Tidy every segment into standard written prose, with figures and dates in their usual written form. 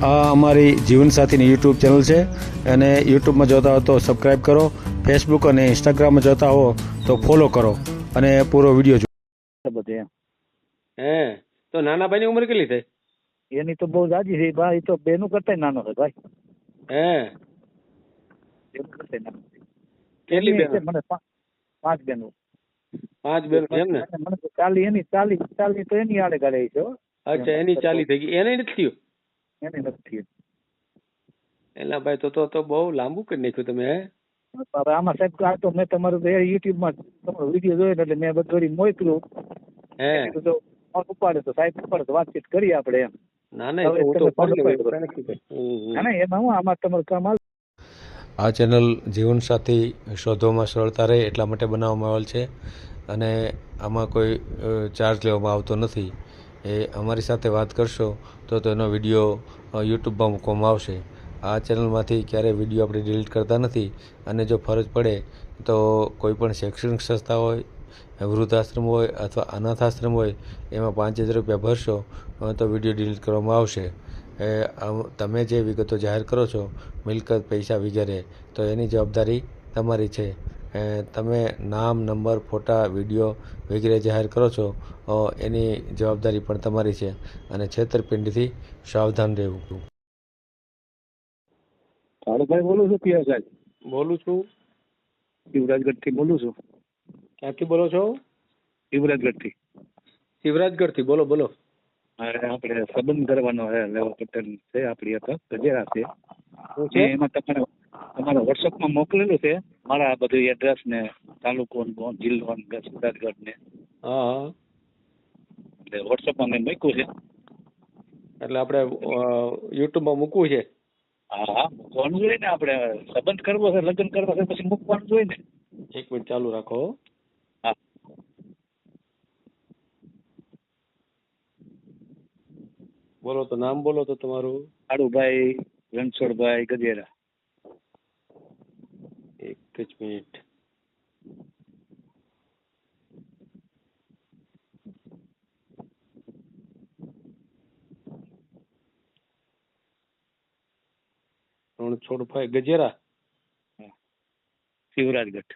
આ અમારી જીવનસાથીની YouTube channel છે અને યુટ્યુબમાં જોતા હો તો સબસ્ક્રાઈબ કરો, ફેસબુક અને ઇન્સ્ટાગ્રામમાં જોતા હો તો ફોલો કરો અને પૂરો વિડીયો જુઓ. બધે એમ. હે તો નાના ભાઈની ઉંમર કેટલી થઈ? એની તો બહુ જાજી છે ભાઈ, તો બેનું કરતા નાનો છે ભાઈ. હે બેનું કરતા નાનો છે. કેટલી એની બેનો? છે મને પાંચ બેનું. 5 બેનો એમ ને? મને તો ચાલી તો એની આડે ગાડે છે હો. અચ્છા, એની 40 થઈ ગઈ, એને નથી થયું? એની નથી. એલા ભાઈ તો બહુ લાંબુ કરી નાખ્યું તમે. હે હવે આમાં સાહેબ આ તો મેં તમારું યુટ્યુબમાં તમારો વિડીયો જોયો એટલે મેં બધું મોકલ્યું. હે તો ઉપાડે તો સાહેબ ઉપાડે તો વાતચીત કરીએ આપણે એમ. ના ના, એ તો હું તો પડી ગયો, એવું કાંઈ નથી ભાઈ. ના એમાં હું આમાં તમારું કામ આવે. આ ચેનલ જીવનસાથી શોધવામાં સરળતા રહે એટલા માટે બનાવવામાં આવેલ છે અને આમાં કોઈ ચાર્જ લેવામાં આવતો નથી. એ અમારી સાથે વાત કરશો તો તેનો વિડીયો યુટ્યુબમાં મૂકવામાં આવશે. આ ચેનલમાંથી ક્યારેય વિડીયો આપણે ડિલીટ કરતા નથી અને જો ફરજ પડે તો કોઈ પણ શૈક્ષણિક સંસ્થા હોય, વૃદ્ધાશ્રમ હોય અથવા અનાથાશ્રમ હોય એમાં 5000 રૂપિયા ભરશો તો વિડીયો ડિલીટ કરવામાં આવશે. તમે જે વિગતો જાહેર કરો છો, મિલકત, પૈસા વગેરે, તો એની જવાબદારી તમારી છે. તમે નામ, નંબર, ફોટા, વિડીયો વગેરે જાહેર કરો છો એની જવાબદારી પણ તમારી છે અને છેતરપિંડીથી સાવધાન રહેવું. ભાઈ બોલું છું પિયા સાહેબ. બોલું છું. શિવરાજગઢથી બોલું છું. ક્યાંથી બોલો છો? શિવરાજગઢથી. શિવરાજગઢથી બોલો બોલો. આપણે સંબંધ કરવાનો છે, લેવા પટેલ છે આપણી હતા, ગજેરા છે. શું છે? એમાં તમારા વોટ્સઅપમાં મોકલેલું છે મારા બધું એડ્રેસ ને તાલુકો ને જિલ્લો ને સુરતગઢ ને. હા હા, એટલે વોટ્સઅપમાં મેં મૂક્યું છે. એટલે આપણે યુટ્યુબમાં મૂકવું છે. હા હા, મૂકવાનું જોઈએ ને. આપણે સંબંધ કરવો છે, લગ્ન કરવા છે, પછી મૂકવાનું જોઈએ ને. 1 મિનિટ ચાલુ રાખો. હા. બોલો તો, નામ બોલો તો તમારું. કાળુભાઈ રણછોડભાઈ ગજેરા. 1 જ મિનિટ. રણછોડભાઈ ગજેરા, શિવરાજગઢ.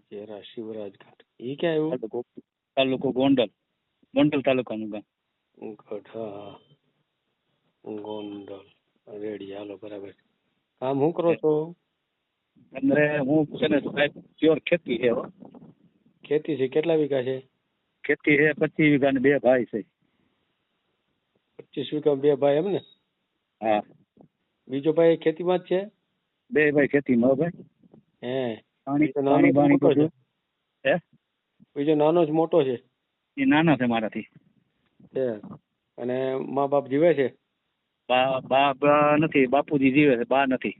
ગજેરા શિવરાજગઢ. એ ક્યાં આવ્યું? તાલુકો ગોંડલ. ગોંડલ તાલુકાનું ગામ. ગઢ. હા હા, ગોંડલ. રેડી, હાલો બરાબર. કામ શું કરો છો? અને હું છે ને સાહેબ પ્યોર ખેતી છે હો. ખેતી છે. કેટલા વીઘા છે? ખેતી છે 25 વીઘા ને 2 ભાઈ છે. 25 વીઘા 2 ભાઈ એમ ને? હા. બીજો ભાઈ ખેતીમાં જ છે? 2 ભાઈ ખેતીમાં ભાઈ. હે, પાણી નાનો જ પાણી મોટો છે? બધું. હે, બીજો નાનો જ મોટો છે? એ નાના છે મારાથી. છે. અને મા બાપ જીવે છે? બા નથી, બાપુજી જીવે છે, બા નથી.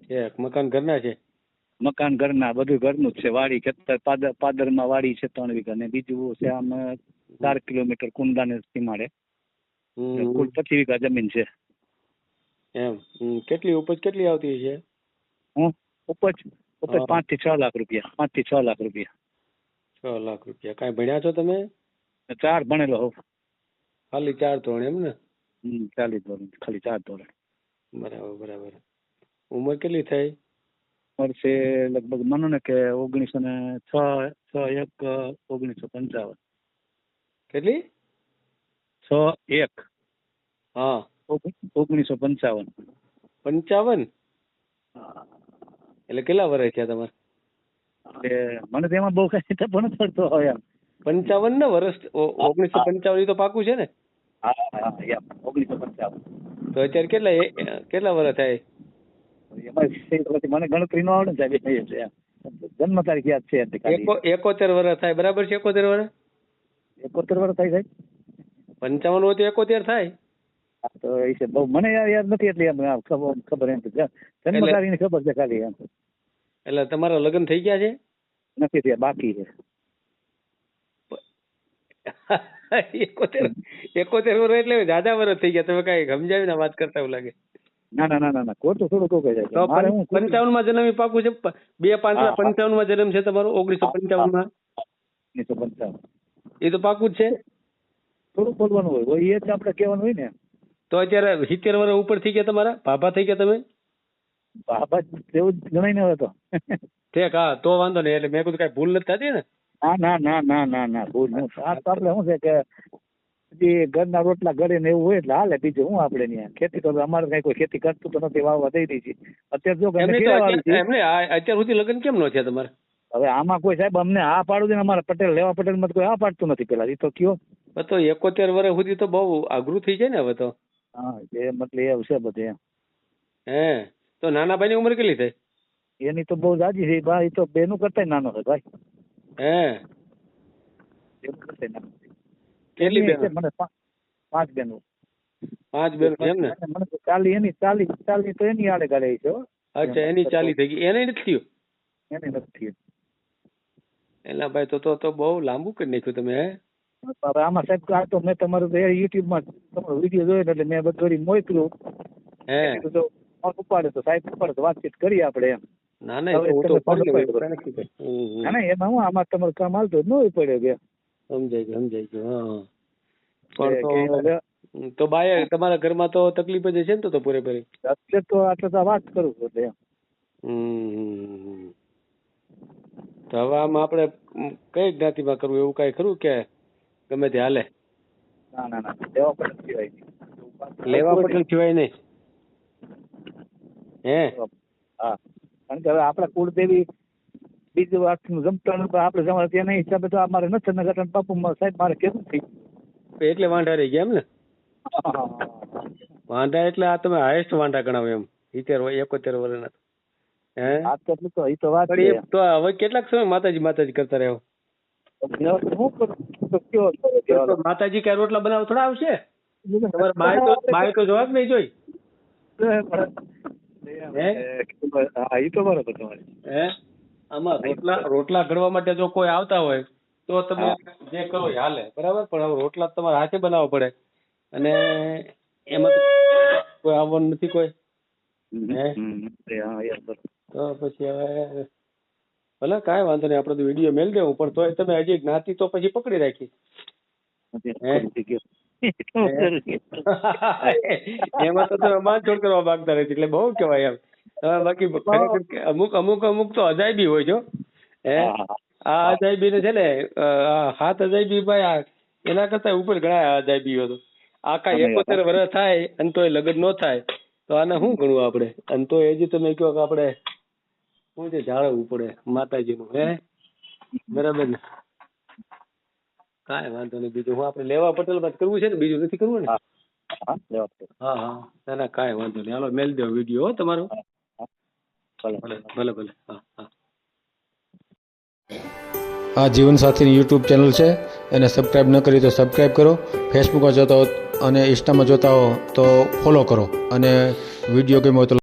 છે. મકાન ઘરના છે? મકાન ઘરના, બધું ઘરનું જ છે. વાડી ખેતર પાદરમાં વાડી છે 3 વીઘા ને બીજું છે આમ 4 કિલોમીટર કુંડાને સીમાડે. કુલ 25 વીઘા જમીન છે. એમ. કેટલી ઉપજ કેટલી આવતી છે? ઉપજ 5 થી 6 લાખ રૂપિયા. 5 થી 6 લાખ રૂપિયા. 6 લાખ રૂપિયા. કાંઈ ભણ્યા છો તમે? 4 ભણેલો હોઉં. ખાલી 4 ધોરણ એમ ને? 40 ધોરણ, ખાલી 4 ધોરણ. બરાબર બરાબર. ઉંમર કેટલી થઈ? ઉંમર છે લગભગ માનો ને કે 1906-1-1955. કેટલી? 6-1. હા, 1955. 55? એટલે કેટલા વર્ષ થયા તમારે? એટલે મને તો એમાં બહુ કઈ પણ પડતો હોય એમ. 55 ને વર્ષ? 1955 તો પાકું છે ને? હા હા એમ 1955. તો અત્યારે કેટલા વર્ષ થાય? એમાં મને ગણતરી નો આવડે ને સાહેબ. જન્મ તારીખ યાદ છે. 71 વર્ષ થાય. બરાબર છે? 71 વર્ષ? 71 વર્ષ થાય સાહેબ. 55 હોય તો 71 થાય. તો એ છે બહુ મને યાદ નથી એટલે એમ ખબર એમ જન્મ તારીખની ખબર છે ખાલી એમ. એટલે તમારા લગ્ન થઈ ગયા છે? નથી થયા, બાકી છે. 71 વર્ષ એટલે જાજા વર્ષ થઈ ગયા. તમે કઈ સમજાવીને વાત કરતા એવું લાગે. ના ખોટું થોડું કહું છે. તો 55 માં જન્મ પાકું છે? 2/5-55 માં જન્મ છે તમારો? 1955 માં? 1955. એ તો પાકું જ છે. થોડું બોલવાનું હોય એ જ આપણે કહેવાનું હોય ને. તો તો અત્યારે 70 વર્ષ ઉપર થઈ ગયા તમારા ભાભા થઈ ગયા તમે બાબા જેવું જ ગણાય ને હવે તો. ઠીક હા તો વાંધો નહીં એટલે મેં કીધું કઈ ભૂલ નથી થતી ને ના ભૂલ નહીં. આ તો આપણે શું છે કે હજી ઘરના રોટલા ઘરે ને એવું હોય એટલે હાલે. બીજું હું આપણે ત્યાં ખેતી કરવું, અમારે કઈ કોઈ ખેતી કરતું તો નથી, વાવવા દઈ દઈ છે અત્યારે. જો એમને તો ઘરે વાવી છે. એમને અત્યાર સુધી લગ્ન કેમ ન થયા તમારે હવે આમાં કોઈ સાહેબ અમને આ પાડું દે ને, અમારા પટેલ લેવા પટેલ માં કોઈ આ પાડતું નથી પેલા. એ તો કયો. તો 71 વર્ષ સુધી તો બહુ અઘરું થઈ જાય ને હવે તો. હા એ મતલબ એવું છે બધે એમ. હે તો નાના ભાઈની ઉંમર કેટલી થઈ? એની તો બહુ જાજી છે ભાઈ. એ તો બેનું કરતા નાનો છે ભાઈ. હે બેનું કરતા નાનો. કેટલી એની બેનો? છે મને 5 બેનો. 5 બેનો એમ ને? મને તો 40 તો એની આડે ગાડે છે હો. અચ્છા એની 40 થઈ ગઈ, એને નથી થયું? એની નથી. એલા ભાઈ તો બહુ લાંબુ કરી નાખ્યું તમે. હે હવે આમાં સાહેબ આ તો મેં તમારું યુટ્યુબ માં તમારો વિડીયો જોયો એટલે મેં બધું મોકલ્યું. હે તો ઉપાડે તો સાહેબ ઉપાડે તો વાતચીત કરીએ આપણે એમ. ના ના એ તો હું તો ઉપાડી લઉં, એવું કાંઈ નથી. ના એમાં હું આમાં તમારું કામ હાલતું ન પડ્યો કે સમજાઈ ગયું હા. પણ તો બાય તમારા ઘરમાં તો તકલીફ જ છે ને તો પૂરેપૂરી. એટલે તો આટલે તો વાત કરું એટલે એમ. તો હવે આમ આપણે કઈ જ્ઞાતિમાં કરવું એવું કઈ ખરું કે ગમે તે હાલે? ના લેવા પટેલ સિવાય નહીં. લેવા પટેલ સિવાય નહીં? હે હા કારણ કે હવે આપણા કુળદેવી બીજું વાત જમતાનું આપણે જમવા તેના હિસાબે તો અમારે નથી ને ઘટન બાપુ સાહેબ મારે કેવું થઈ એટલે વાંઢા રહી ગયા એમ ને? વાંઢા એટલે આ તમે હાઈએસ્ટ વાંઢા ગણાવો એમ 71 વર્ષના? હે આ તો એટલું તો એ તો વાત પણ એ તો હવે કેટલાક સમય માતાજી કરતા રહ્યો? માતાજી કઈ રોટલા બનાવવા થોડા આવશે? તમારે બાય તો જવાબ નહીં જોઈ. એ તો બરોબર તમારે. હે આમાં રોટલા ઘડવા માટે જો કોઈ આવતા હોય તો તમે જે કરો એ હાલે બરાબર, પણ હવે રોટલા તમારે હાથે બનાવવા પડે અને એમાં તો કોઈ આવવાનું નથી કોઈ. તો પછી હવે ભલે કાંઈ વાંધો નહીં, આપણે તો વિડીયો મેળ દેવું, પણ તોય તમે હજી જ્ઞાતિ તો પછી પકડી રાખી. એમાં તો તમે બાંધછોડ કરવા માંગતા નથી એટલે બહુ કહેવાય એમ. બાકી ખરેખર અમુક તો અજાયબી હોય છો. હે આ અજાયબી ને છે ને 7 અજાયબી ભાઈ એના કરતા ઉપર ઘણા અજાયબીઓ તો આખા 71 વર્ષ થાય અને તોય લગ્ન ન થાય તો આને શું ગણવું આપણે? અને તો હજી તમે કહો કે આપણે શું છે જાળવવું પડે માતાજીનું. હે બરાબર ને? કાંઈ વાંધો નહીં. બીજું હું આપણે લેવા પટેલ માં કરવું છે ને, બીજું નથી કરવું ને? હા ના કાંઈ વાંધો નહીં. હાલો મેલ દો વિડીયો તમારો. ભલે હા. આ જીવનસાથીની યુટ્યુબ ચેનલ છે, એને સબસ્ક્રાઈબ ન કરી તો સબસ્ક્રાઈબ કરો. ફેસબુકમાં જોતા હો અને ઇન્સ્ટામાં જોતા હો તો ફોલો કરો, અને વિડીયો ગમ્યો હોય તો